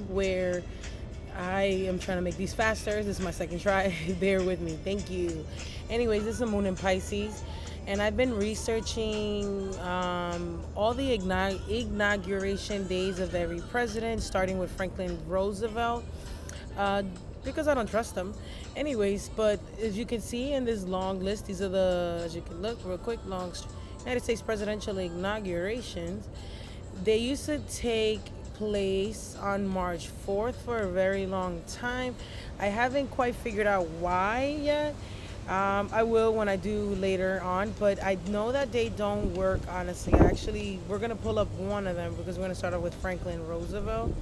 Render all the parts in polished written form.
where I am trying to make these faster. This is my second try. Bear with me. Thank you. Anyways, this is a moon in Pisces. And I've been researching all the inauguration days of every president, starting with Franklin Roosevelt, uh, because I don't trust him. Anyways, but as you can see in this long list, these are the, as you can look real quick, United States presidential inaugurations. They used to take place on March 4th for a very long time. I haven't quite figured out why yet. I will when I do later on, but I know that they don't work, honestly. Actually, we're going to pull up one of them because we're going to start off with Franklin Roosevelt.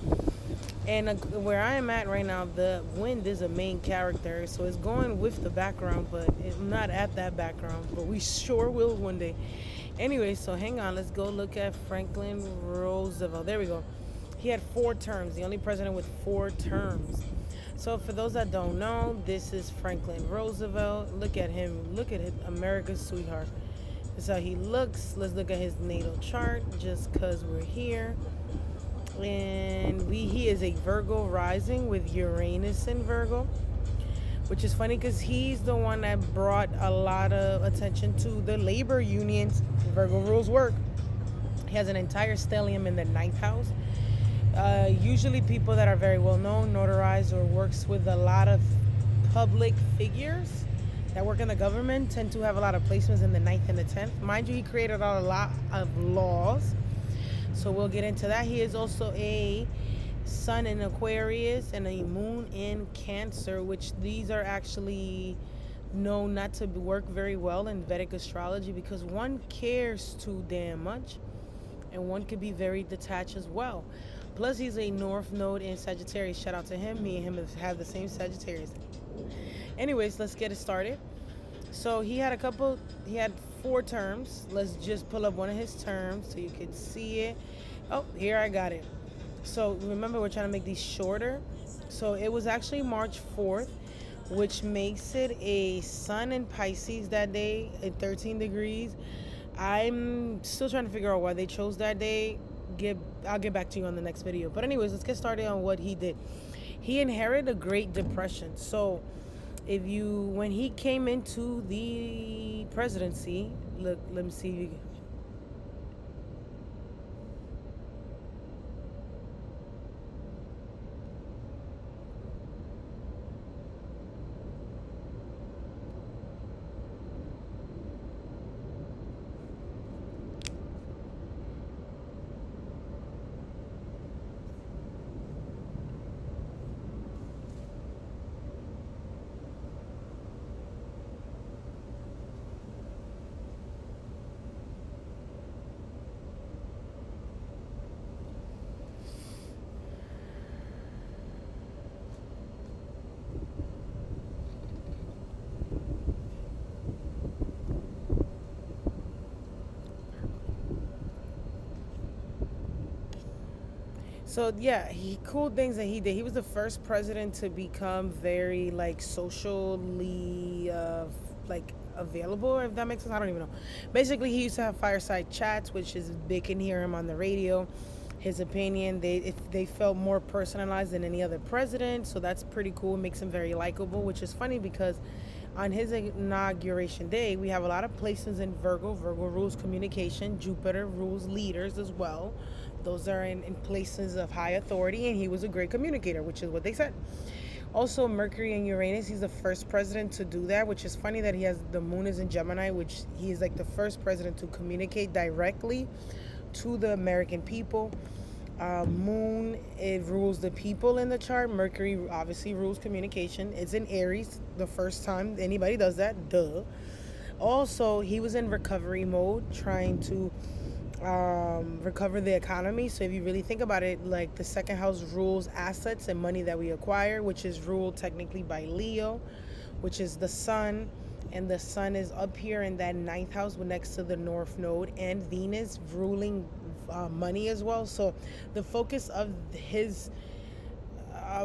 And where I am at right now, the wind is a main character, so it's going with the background, but it's not at that background, but we sure will one day. Anyway, so hang on, let's go look at Franklin Roosevelt. There we go. He had 4 terms, the only president with 4 terms. So for those that don't know, this is Franklin Roosevelt. Look at him. Look at him, America's sweetheart. This is how he looks. Let's look at his natal chart just because we're here. And he is a Virgo rising with Uranus in Virgo, which is funny because he's the one that brought a lot of attention to the labor unions. Virgo rules work. He has an entire stellium in the 9th house. Usually people that are very well known, notarized, or works with a lot of public figures that work in the government tend to have a lot of placements in the 9th and the 10th. Mind you, he created a lot of laws, so we'll get into that. He is also a sun in Aquarius and a moon in Cancer, which these are actually known not to work very well in Vedic astrology because one cares too damn much and one could be very detached as well. Plus, he's a North Node in Sagittarius. Shout out to him. Me and him have the same Sagittarius. Anyways, let's get it started. So he had 4 terms. Let's just pull up one of his terms so you can see it. Oh, here I got it. So remember, we're trying to make these shorter. So it was actually March 4th, which makes it a sun in Pisces that day at 13 degrees. I'm still trying to figure out why they chose that day. I'll get back to you on the next video. But anyways, let's get started on what he did. He inherited a Great Depression. So when he came into the presidency, look, let me see. So yeah, cool things that he did. He was the first president to become very socially available, if that makes sense. I don't even know. Basically, he used to have fireside chats, which is they can hear him on the radio. His opinion, they felt more personalized than any other president, so that's pretty cool. It makes him very likable, which is funny because on his inauguration day, we have a lot of placements in Virgo. Virgo rules communication. Jupiter rules leaders as well. Those are in places of high authority, and he was a great communicator, which is what they said. Also, Mercury and Uranus, he's the first president to do that, which is funny that the moon is in Gemini, which he is like the first president to communicate directly to the American people. Moon, it rules the people in the chart. Mercury obviously rules communication. It's in Aries, the first time anybody does that, duh. Also, he was in recovery mode, trying to recover the economy. So if you really think about it, like the second house rules assets and money that we acquire, which is ruled technically by Leo, which is the sun, and the sun is up here in that 9th house next to the North Node, and Venus ruling money as well. So the focus of his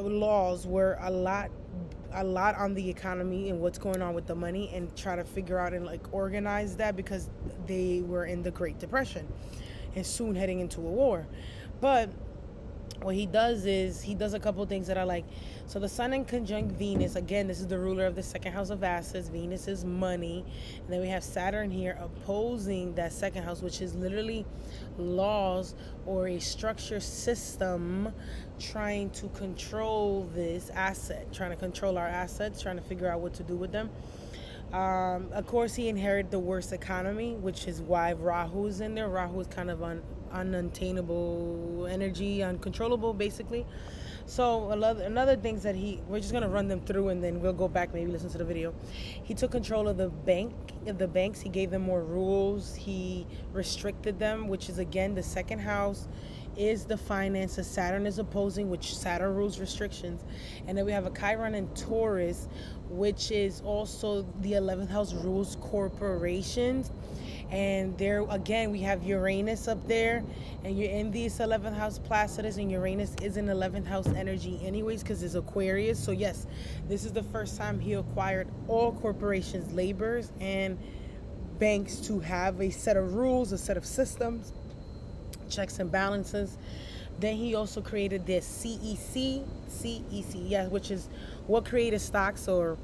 laws were a lot on the economy and what's going on with the money, and try to figure out and organize that, because they were in the Great Depression and soon heading into a war. But what he does is he does a couple things that I like. So the sun in conjunct Venus, again, this is the ruler of the second house of assets. Venus is money. And then we have Saturn here opposing that second house, which is literally laws or a structure system trying to control this asset, trying to control our assets, trying to figure out what to do with them. Of course, he inherited the worst economy, which is why Rahu is in there. Rahu is kind of unattainable energy, uncontrollable, basically. So another things that we're just gonna run them through, and then we'll go back, maybe listen to the video. He took control of the banks. He gave them more rules. He restricted them, which is again the second house is the finances. Saturn is opposing, which Saturn rules restrictions. And then we have a Chiron in Taurus, which is also the 11th house rules corporations. And there again we have Uranus up there, and you're in this 11th house Placidus, and Uranus is in 11th house energy anyways because it's Aquarius. So yes, this is the first time he acquired all corporations, labors, and banks to have a set of rules, a set of systems, checks and balances. Then he also created this CEC, yes, which is what created stocks or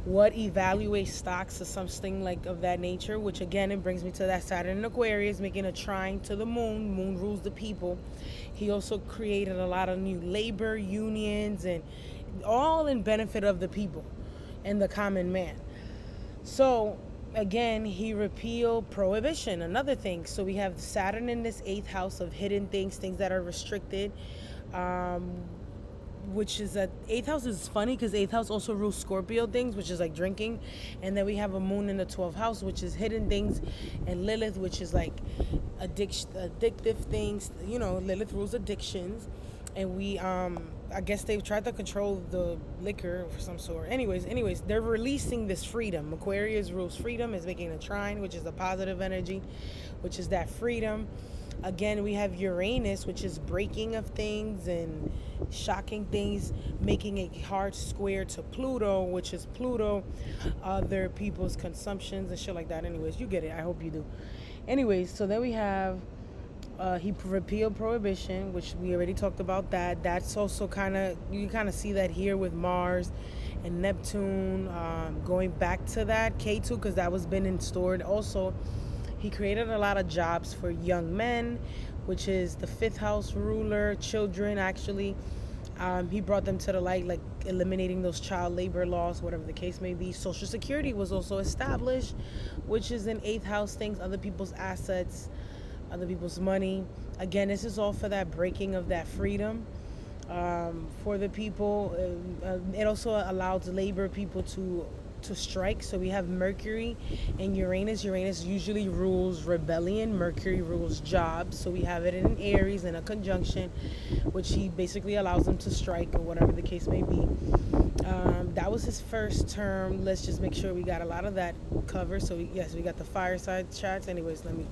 what evaluates stocks or something like of that nature, which again, it brings me to that Saturn in Aquarius, making a trine to the moon. Moon rules the people. He also created a lot of new labor unions, and all in benefit of the people and the common man. So again, he repealed prohibition, another thing. So we have Saturn in this 8th house of hidden things that are restricted, which is that 8th house is funny because 8th house also rules Scorpio things, which is like drinking. And then we have a moon in the 12th house, which is hidden things, and Lilith, which is like addictive things. You know, Lilith rules addictions. And we I guess they've tried to control the liquor of some sort. Anyways, they're releasing this freedom. Aquarius rules freedom, is making a trine, which is a positive energy, which is that freedom. Again, we have Uranus, which is breaking of things and shocking things, making a hard square to Pluto, which is Pluto, other people's consumptions and shit like that. Anyways, you get it. I hope you do. Anyways, so then we have he repealed prohibition, which we already talked about that. That's also you kind of see that here with Mars and Neptune, going back to that Ketu, because that was been installed. Also, he created a lot of jobs for young men, which is the 5th house ruler, children actually. He brought them to the light, like eliminating those child labor laws, whatever the case may be. Social Security was also established, which is an 8th house things, other people's assets, other people's money. Again, this is all for that breaking of that freedom for the people. It also allows labor people to strike. So we have Mercury and Uranus. Uranus usually rules rebellion. Mercury rules jobs. So we have it in Aries in a conjunction, which he basically allows them to strike or whatever the case may be. That was his first term. Let's just make sure we got a lot of that covered. So yes, we got the fireside chats. Anyways, let me...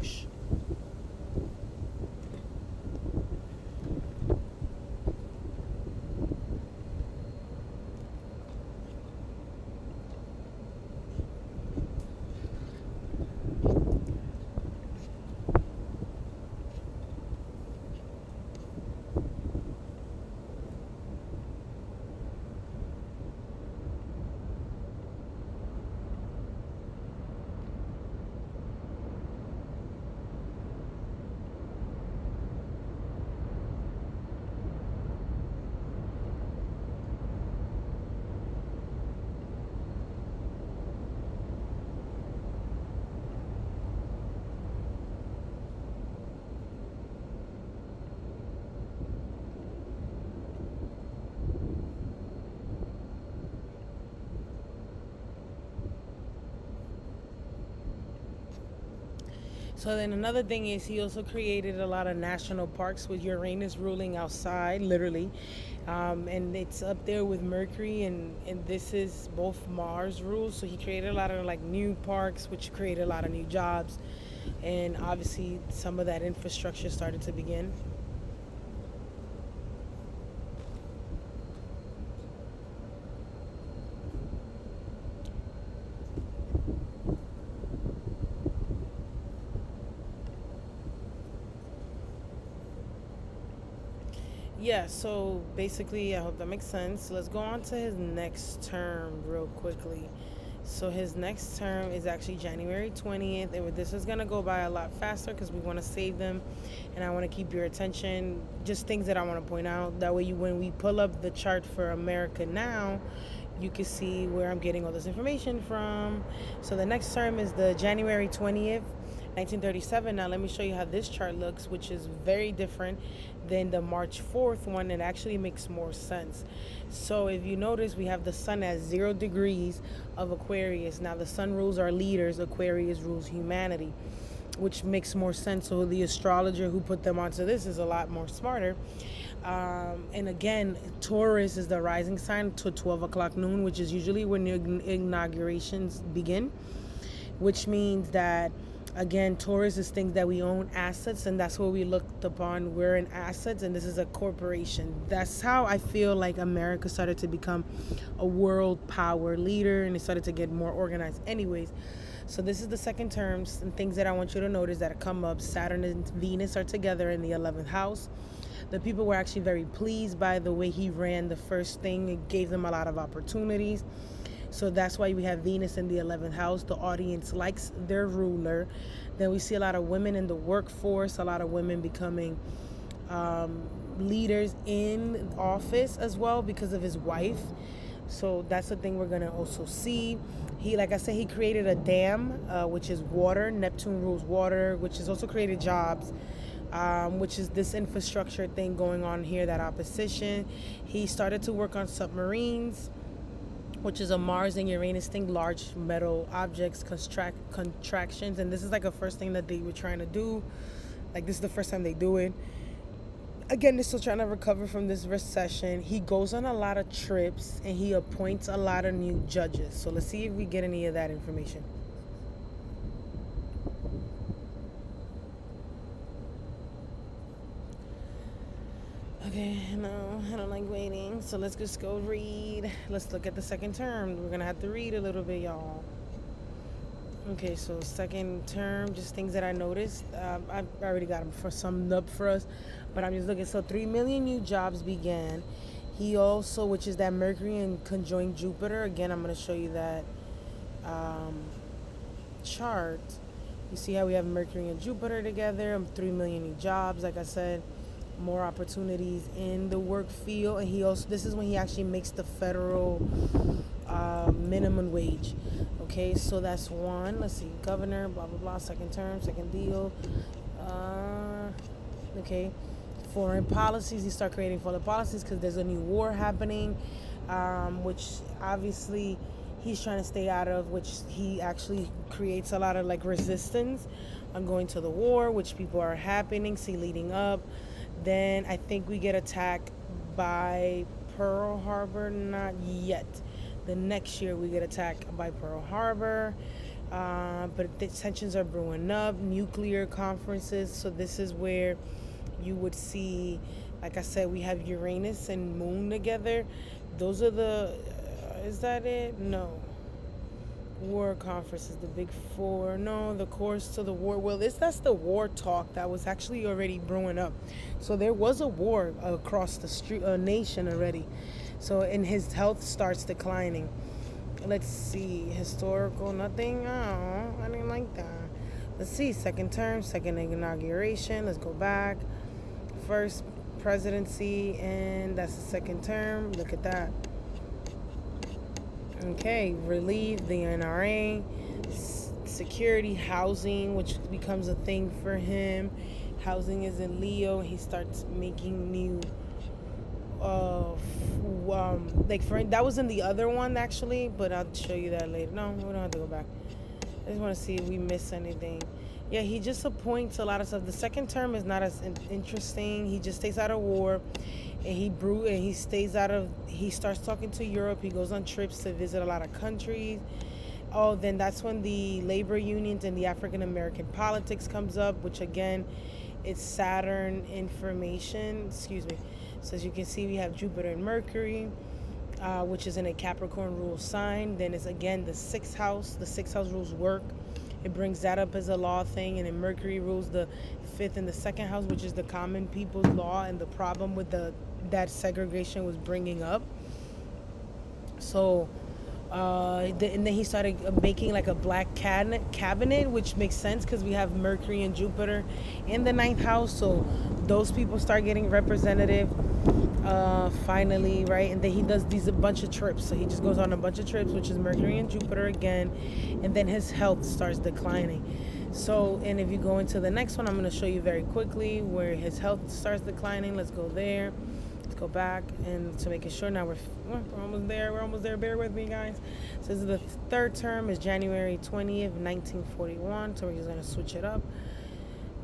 So then another thing is he also created a lot of national parks with Uranus ruling outside, literally. And it's up there with Mercury, and this is both Mars rules. So he created a lot of like new parks, which created a lot of new jobs. And obviously some of that infrastructure started to begin. Yeah, so basically, I hope that makes sense. Let's go on to his next term real quickly. So his next term is actually January 20th. This is going to go by a lot faster because we want to save them, and I want to keep your attention. Just things that I want to point out. That way, when we pull up the chart for America now, you can see where I'm getting all this information from. So the next term is the January 20th, 1937. Now let me show you how this chart looks, which is very different than the March 4th one. It actually makes more sense. So if you notice, we have the sun at 0 degrees of Aquarius. Now the sun rules our leaders, Aquarius rules humanity, which makes more sense. So the astrologer who put them onto this is a lot more smarter. And again, Taurus is the rising sign to 12 o'clock noon, which is usually when your inaugurations begin, which means that, again, Taurus is things that we own, assets, and that's what we looked upon. We're in assets, and this is a corporation. That's how I feel like America started to become a world power leader, and it started to get more organized. Anyways, so this is the second terms, and things that I want you to notice that come up. Saturn and Venus are together in the 11th house. The people were actually very pleased by the way he ran the first thing. It gave them a lot of opportunities. So that's why we have Venus in the 11th house. The audience likes their ruler. Then we see a lot of women in the workforce, a lot of women becoming leaders in office as well because of his wife. So that's the thing we're going to also see. He, like I said, he created a dam, which is water. Neptune rules water, which has also created jobs. Which is this infrastructure thing going on here, that opposition. He started to work on submarines, which is a Mars and Uranus thing, large metal objects, contractions. And this is like a first thing that they were trying to do. Like, this is the first time they do it. Again, they're still trying to recover from this recession. He goes on a lot of trips, and he appoints a lot of new judges. So let's see if we get any of that information. Okay, no, I don't like waiting. So let's just go read. Let's look at the second term. We're going to have to read a little bit, y'all. Okay, so second term, just things that I noticed. I already got them for summed up for us, but I'm just looking. So 3 million new jobs began. He also, which is that Mercury in conjunct Jupiter. Again, I'm going to show you that chart. You see how we have Mercury and Jupiter together. 3 million new jobs, like I said. More opportunities in the work field, and he also, this is when he actually makes the federal minimum wage. Okay, so that's one. Let's see, governor, blah blah blah, second term, second deal. Okay, foreign policies. He start creating foreign policies because there's a new war happening, which obviously he's trying to stay out of, which he actually creates a lot of like resistance on going to the war, which people are leading up. Then I think we get attacked by Pearl Harbor. Not yet. The next year we get attacked by Pearl Harbor. But the tensions are brewing up. Nuclear conferences. So this is where you would see, like I said, we have Uranus and Moon together. Those are the... is that it? No. War conferences, the big four. No, the course to the war. Well, that's the war talk that was actually already brewing up. So there was a war across the street, nation already. So, and his health starts declining. Let's see, historical, nothing. Oh, I didn't like that. Let's see, second term, second inauguration. Let's go back. First presidency, and that's the second term. Look at that. Okay, relieve the NRA, security, housing, which becomes a thing for him. Housing is in Leo. He starts making new, that was in the other one actually, but I'll show you that later. No, we don't have to go back. I just want to see if we miss anything. Yeah, he just appoints a lot of stuff. The second term is not as interesting. He just stays out of war. And he stays out of, he starts talking to Europe. He goes on trips to visit a lot of countries. Oh, then that's when the labor unions and the African American politics comes up, which again, it's Saturn information. Excuse me. So as you can see, we have Jupiter and Mercury, which is in a Capricorn rule sign. Then it's again the sixth house. The sixth house rules work. It brings that up as a law thing, and then Mercury rules the fifth and the second house, which is the common people's law. And the problem with the that segregation was bringing up. So and then he started making like a black cabinet, which makes sense because we have Mercury and Jupiter in the ninth house. So those people start getting representative finally, right? And then he does a bunch of trips. So he just goes on a bunch of trips, which is Mercury and Jupiter again. And then his health starts declining. So, and if you go into the next one, I'm going to show you very quickly where his health starts declining. Let's go there. Let's go back, and to make it short, now we're almost there. We're almost there. Bear with me, guys. So this is the third term is January 20th, 1941. So we're just gonna switch it up.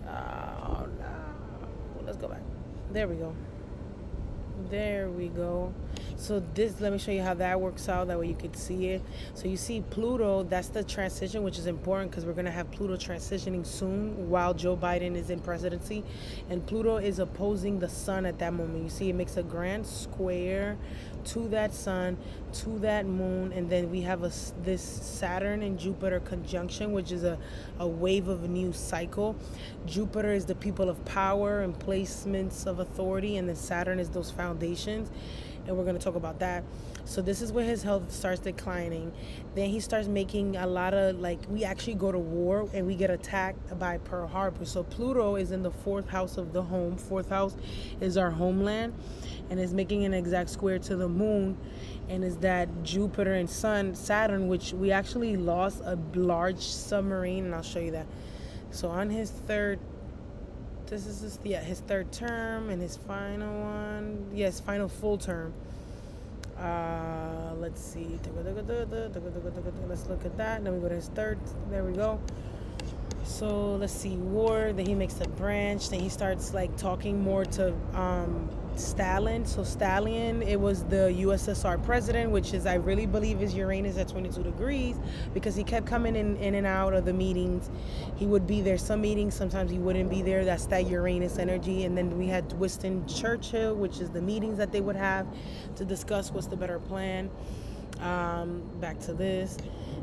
Oh no! Let's go back. There we go. There we go. So this, let me show you how that works out. That way you could see it. So you see Pluto, that's the transition, which is important because we're going to have Pluto transitioning soon while Joe Biden is in presidency. And Pluto is opposing the sun at that moment. You see it makes a grand square to that sun, to that moon. And then we have this Saturn and Jupiter conjunction, which is a wave of a new cycle. Jupiter is the people of power and placements of authority. And then Saturn is those foundations. And we're going to talk about that. So this is where his health starts declining. Then he starts making a lot of, like, we actually go to war and we get attacked by Pearl Harbor. So Pluto is in the fourth house of the home. Fourth house is our homeland, and is making an exact square to the moon. And is that Jupiter and Saturn, which we actually lost a large submarine, and I'll show you that. So on his third, this is his third term, and his final one, yes, final full term. Let's see. Let's look at that. Then we go to his third. There we go. So let's see. War. Then he makes a branch. Then he starts like talking more to Stalin. So Stalin, it was the USSR president, which is, I really believe, is Uranus at 22 degrees, because he kept coming in and out of the meetings. He would be there some meetings, sometimes he wouldn't be there. That's that Uranus energy. And then we had Winston Churchill, which is the meetings that they would have to discuss what's the better plan. Back to this.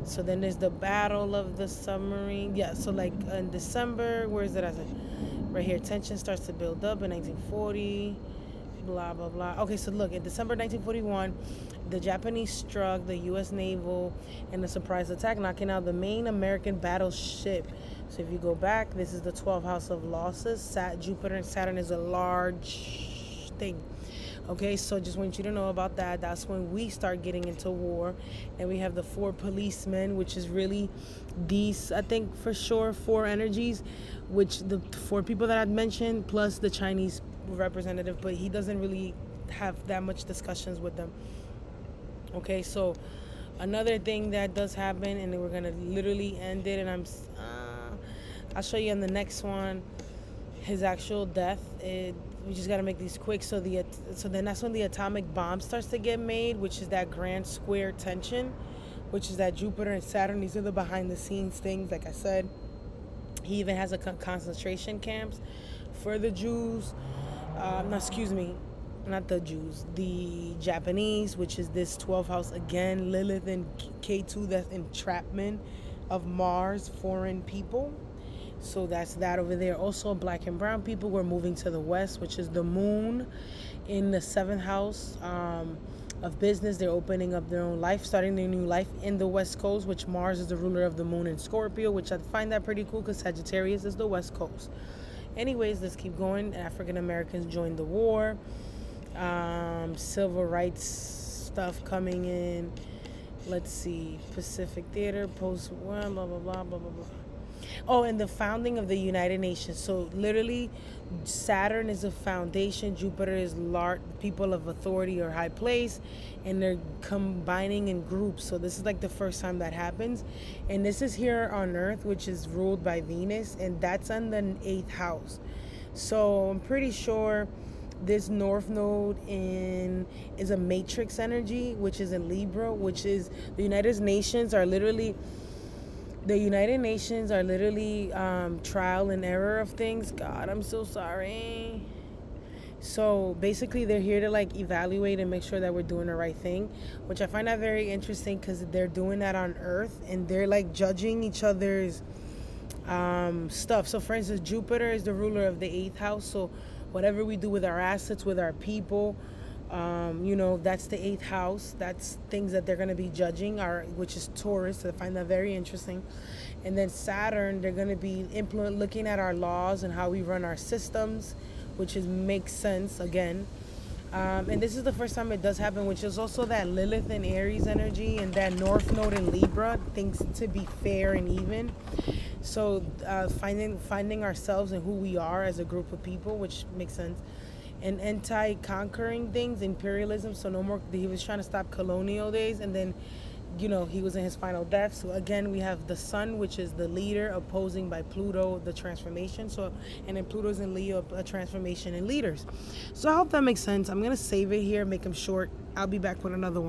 So then there's the battle of the submarine. Yeah, so like in December, where is it? Right here, tension starts to build up in 1940. Blah blah blah. Okay, so look, in December 1941, the Japanese struck the U.S. naval in a surprise attack, knocking out the main American battleship. So if you go back, this is the 12th house of losses. Jupiter and Saturn is a large thing. Okay, so just want you to know about that. That's when we start getting into war. And we have the 4 policemen, which is really these, I think for sure, 4 energies, which the 4 people that I'd mentioned, plus the Chinese representative, but he doesn't really have that much discussions with them. Okay, so another thing that does happen, and then we're gonna literally end it, and I'll show you in the next one his actual death. We just gotta make these quick. So then that's when the atomic bomb starts to get made, which is that grand square tension, which is that Jupiter and Saturn. These are the behind the scenes things, like I said. He even has a concentration camps for the Jews. Not the Jews, the Japanese, which is this 12th house again, Lilith and Ketu, that's entrapment of Mars, foreign people. So that's that over there. Also, black and brown people were moving to the west, which is the moon in the 7th house of business. They're opening up their own life, starting their new life in the west coast, which Mars is the ruler of the moon in Scorpio, which I find that pretty cool because Sagittarius is the west coast. Anyways, let's keep going. African Americans joined the war. Civil rights stuff coming in. Let's see. Pacific Theater, post-war, blah, blah, blah, blah, blah, blah. Oh, and the founding of the United Nations. So literally, Saturn is a foundation. Jupiter is people of authority or high place. And they're combining in groups. So this is like the first time that happens. And this is here on Earth, which is ruled by Venus. And that's on the 8th house. So I'm pretty sure this North Node is a matrix energy, which is in Libra, which is the United Nations are literally trial and error of things. God, I'm so sorry. So basically they're here to like evaluate and make sure that we're doing the right thing, which I find that very interesting because they're doing that on Earth and they're like judging each other's stuff. So for instance, Jupiter is the ruler of the 8th house. So whatever we do with our assets, with our people. You know, that's the 8th house. That's things that they're going to be judging, which is Taurus. I find that very interesting. And then Saturn, they're going to be looking at our laws and how we run our systems, which makes sense again. And this is the first time it does happen, which is also that Lilith and Aries energy and that North Node in Libra, things to be fair and even. So finding ourselves and who we are as a group of people, which makes sense. And anti-conquering things, imperialism. So no more, he was trying to stop colonial days, and then, you know, he was in his final death. So again, we have the sun, which is the leader, opposing by Pluto, the transformation. So, and then Pluto's in Leo, a transformation in leaders. So I hope that makes sense. I'm going to save it here, make them short. I'll be back with another one.